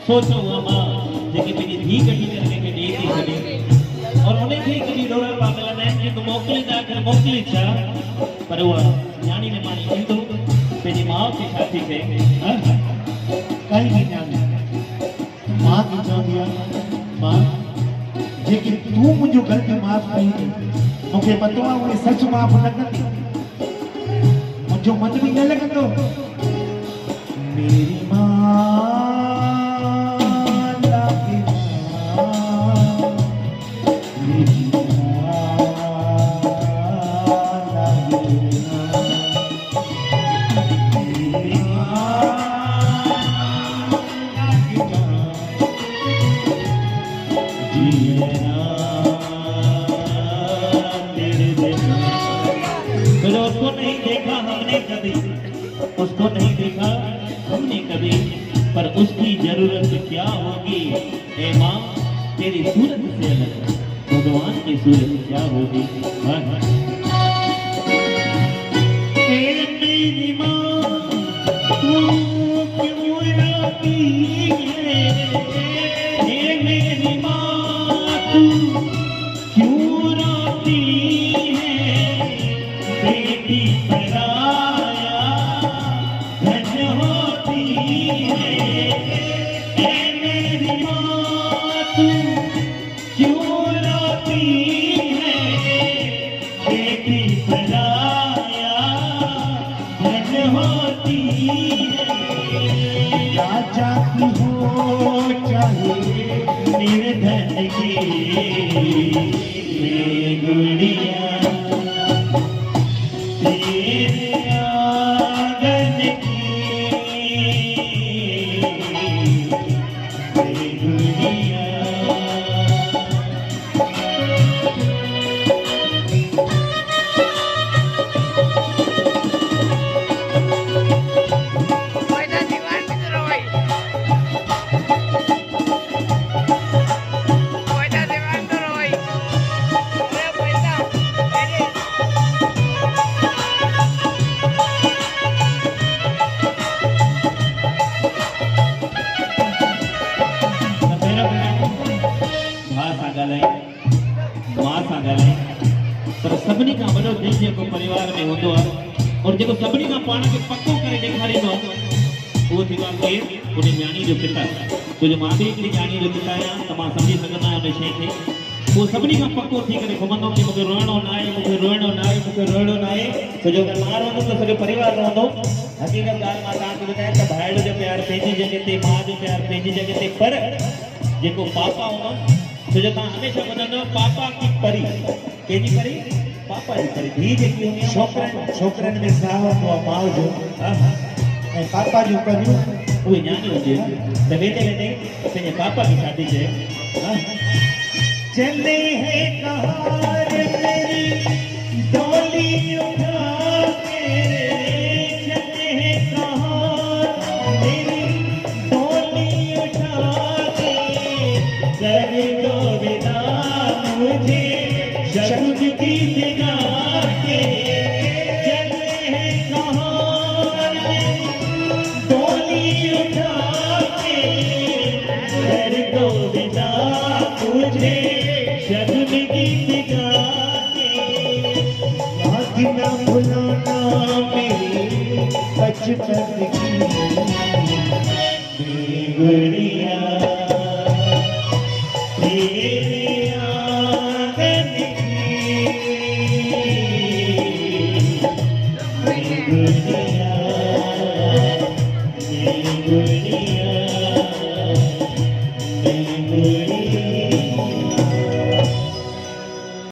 सोचो हुआ मां जेके पंहिंजी धी कढी करे के ॾे थी छॾे और उन खे कॾहिं डोरा पागल आहिनि जेको मोकिलींदा आख़िर मोकिली छा पर उहा न्याणी ने मानी ईंदो पंहिंजी माउ खे छा थी चए काई बि न्याणी मां खे चवंदी आहे मां जेकी तूं मुंहिंजो ग़लती माफ़ कई मूंखे पतो आहे उहे सच माफ़ न कंदी मुंहिंजो मन बि न लॻंदो मेरी मां उसको नहीं देखा हमने कभी उसको नहीं देखा हमने कभी पर उसकी जरूरत क्या होगी ए माँ तेरी सूरत से अलग भगवान की सूरत क्या होगी मेरी माँ तू क्यों रोती है मेरी माँ तू क्यों रोती बेटी पराया धन होती है मेरी माँ तू क्यों रोती है बेटी पराया धन होती है राजा की हो चाहे निर्धन की गुड़िया पर सभिनी खां वॾो दिलि जेको परिवार में हूंदो आहे और जेको सभिनी खां पाण खे पको करे ॾेखारींदो आहे उहो थींदो आहे केरु उन न्याणी जो पिता छो जो मां बि हिकिड़ी न्याणी जो पिता आहियां त मां सम्झी सघंदो आहियां उन शइ खे उहो सभिनी खां पको थी करे घुमंदो कि मूंखे रोइणो न आहे मूंखे रोइणो न आहे मूंखे रोइणो न आहे छो जो अगरि मां रहंदुमि त सॼो परिवार रहंदो हक़ीक़त ॻाल्हि मां तव्हांखे ॿुधायां त भाइड़ जो प्यारु पंहिंजी जॻह ते माउ जो प्यारु पंहिंजी जॻह ते पर जेको पापा हूंदो छो जो तव्हां हमेशह ॿुधंदव पापा की परी कंहिंजी परी पापा जी परी धी जेकी हूंदी आहे छोकिरनि में साह हूंदो आहे माउ जो ऐं पापा जूं परियूं उहे न्याणी हुजे त वेंदे वेंदे पंहिंजे पापा की शादी चए चले है कहार मेरी डोली उठा के चले है कहार मेरी डोली उठा के कर दो विदा मुझे शब्द की दिगा के चले है कहार मेरी डोली उठा के कर दो विदा मुझे शब्द की दिगा के ना भुलाना मेरी बचपन की